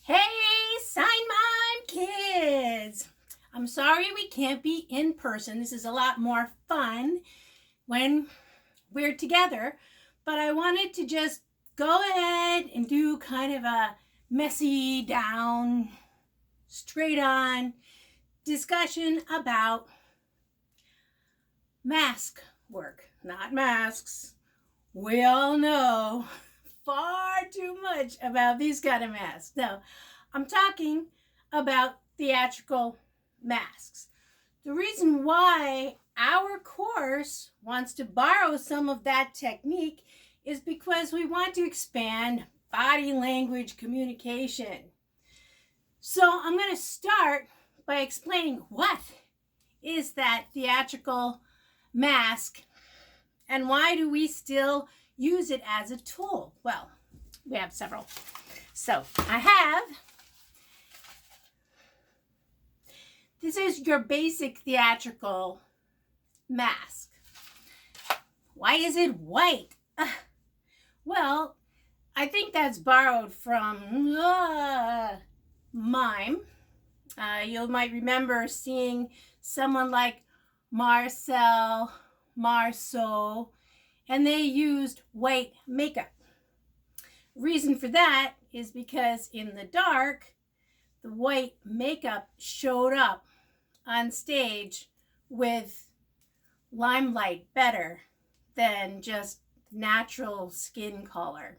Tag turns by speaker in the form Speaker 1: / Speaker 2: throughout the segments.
Speaker 1: Hey, Sign Mime kids! I'm sorry we can't be in person. This is a lot more fun when we're together, but I wanted to just go ahead and do kind of a messy down, straight on discussion about mask work, not masks. We all know far too much about these kind of masks. No, I'm talking about theatrical masks. The reason why our course wants to borrow some of that technique is because we want to expand body language communication. So I'm going to start by explaining what is that theatrical mask and why do we still use it as a tool? Well, we have several. So this is your basic theatrical mask. Why is it white? Well, I think that's borrowed from mime. You might remember seeing someone like Marcel Marceau, and they used white makeup. Reason for that is because in the dark, the white makeup showed up on stage with limelight better than just natural skin color.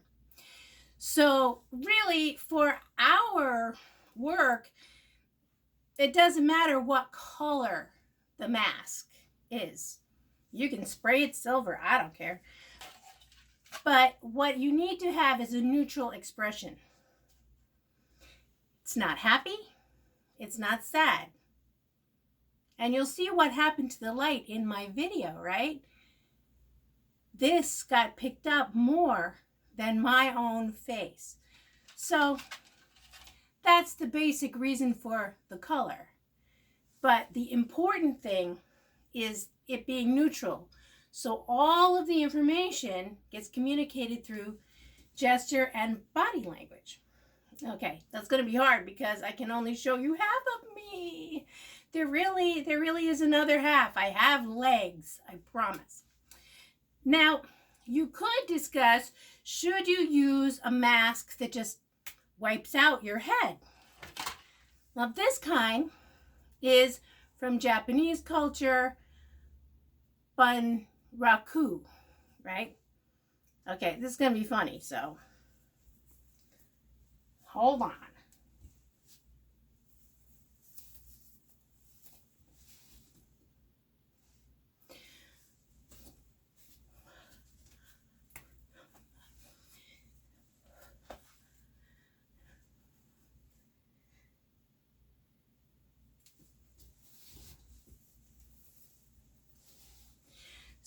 Speaker 1: So really, for our work, it doesn't matter what color the mask is. You can spray it silver, I don't care. But what you need to have is a neutral expression. It's not happy, it's not sad. And you'll see what happened to the light in my video, right? This got picked up more than my own face. So that's the basic reason for the color. But the important thing is it being neutral. So all of the information gets communicated through gesture and body language. Okay, that's going to be hard because I can only show you half of me. There really is another half. I have legs, I promise. Now, you could discuss, should you use a mask that just wipes out your head? Now, this kind is from Japanese culture, bunraku, right? Okay, this is going to be funny, so hold on.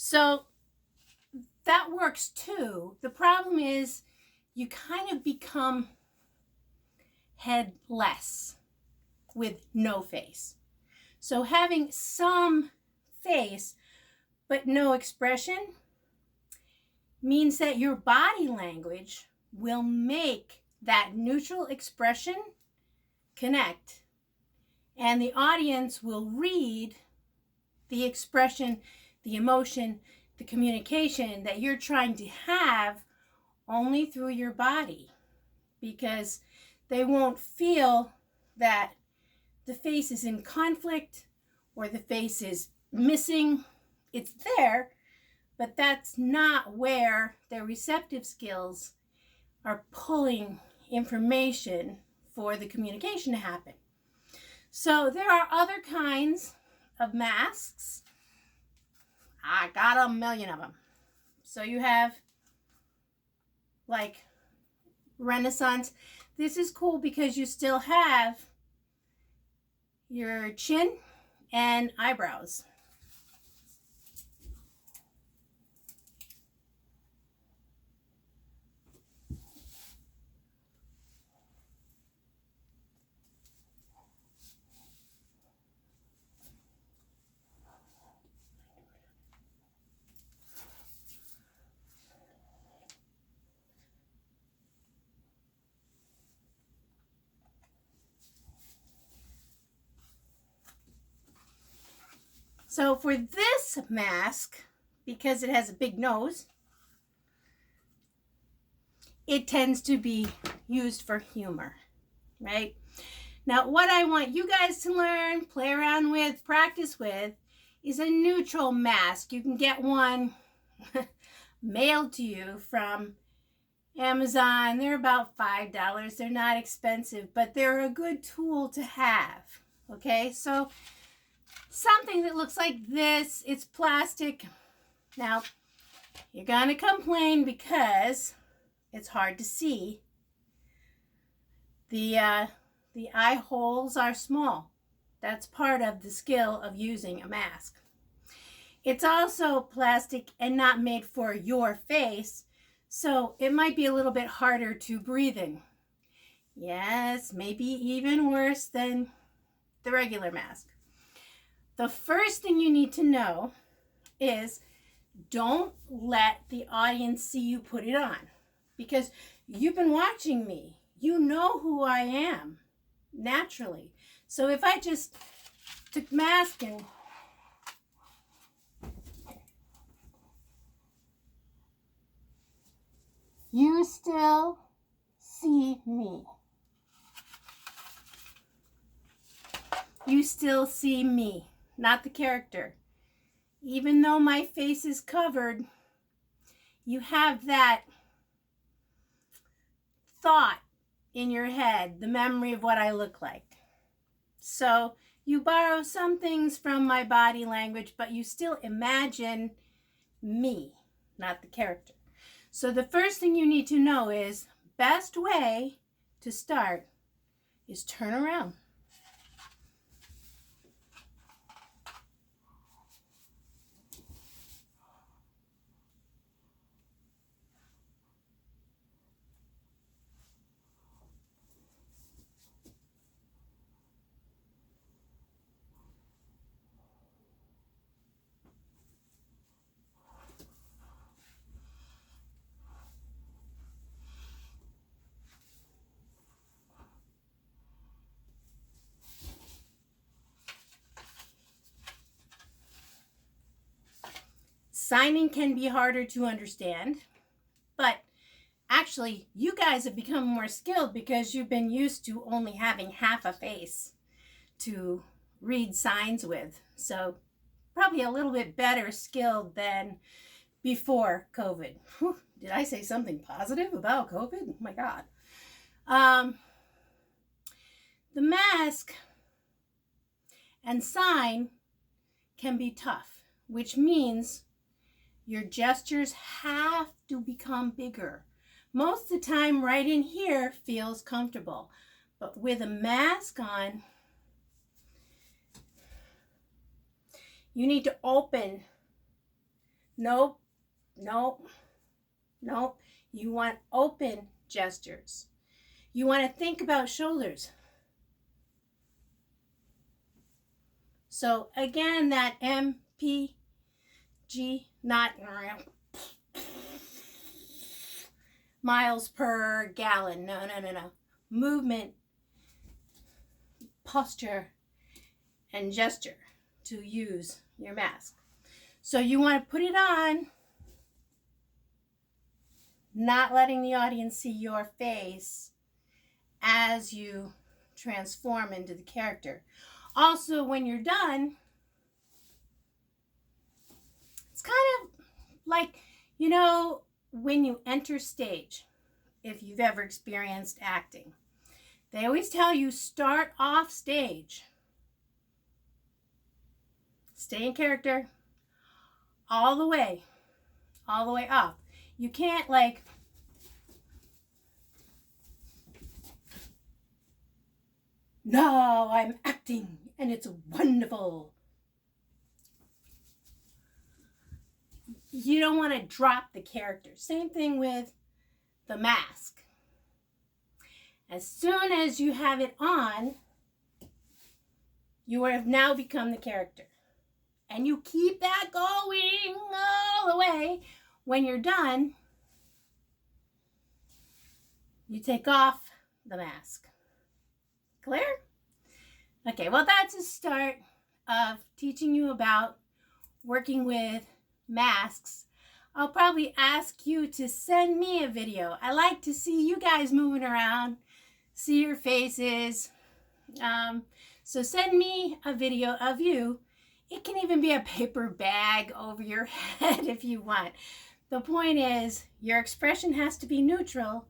Speaker 1: So that works too. The problem is you kind of become headless with no face. So having some face but no expression means that your body language will make that neutral expression connect, and the audience will read the expression, the emotion, the communication that you're trying to have only through your body, because they won't feel that the face is in conflict or the face is missing. It's there, but that's not where their receptive skills are pulling information for the communication to happen. So there are other kinds of masks. I got a million of them. So you have like Renaissance. This is cool because you still have your chin and eyebrows. So for this mask, because it has a big nose, it tends to be used for humor, right? Now, what I want you guys to learn, play around with, practice with, is a neutral mask. You can get one mailed to you from Amazon. They're about $5. They're not expensive, but they're a good tool to have. Okay, so something that looks like this, it's plastic. Now, you're gonna complain because it's hard to see. The eye holes are small. That's part of the skill of using a mask. It's also plastic and not made for your face, so it might be a little bit harder to breathe in. Yes, maybe even worse than the regular mask. The first thing you need to know is don't let the audience see you put it on, because you've been watching me. You know who I am naturally. So if I just took mask and you still see me. You still see me, not the character. Even though my face is covered, you have that thought in your head, the memory of what I look like. So you borrow some things from my body language, but you still imagine me, not the character. So the first thing you need to know is, best way to start is turn around. Signing can be harder to understand, but actually you guys have become more skilled because you've been used to only having half a face to read signs with. So probably a little bit better skilled than before COVID. Whew, did I say something positive about COVID? Oh my God. The mask and sign can be tough, which means your gestures have to become bigger. Most of the time, right in here feels comfortable, but with a mask on, you need to open. Nope, nope, nope. You want open gestures. You want to think about shoulders. So again, that MPG, not miles per gallon. No. Movement, posture, and gesture to use your mask. So you want to put it on, not letting the audience see your face as you transform into the character. Also, when you're done, it's kind of like, when you enter stage, if you've ever experienced acting, they always tell you start off stage, stay in character all the way up. You can't no, I'm acting and it's wonderful. You don't want to drop the character. Same thing with the mask. As soon as you have it on, you have now become the character. And you keep that going all the way. When you're done, you take off the mask. Clear? Okay, well, that's a start of teaching you about working with masks, I'll probably ask you to send me a video. I like to see you guys moving around, see your faces. So send me a video of you. It can even be a paper bag over your head if you want. The point is, your expression has to be neutral,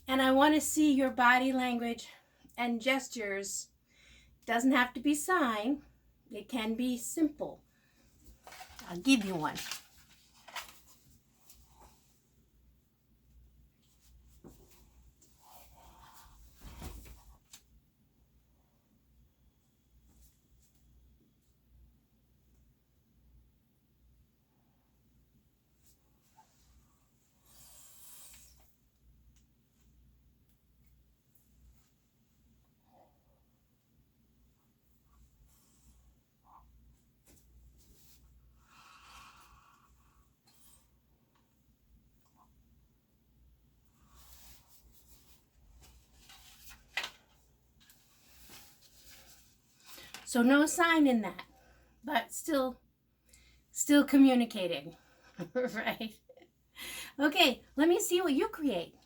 Speaker 1: and I want to see your body language and gestures. It doesn't have to be sign. It can be simple. I'll give you one. So no sign in that, but still communicating, right? Okay, let me see what you create.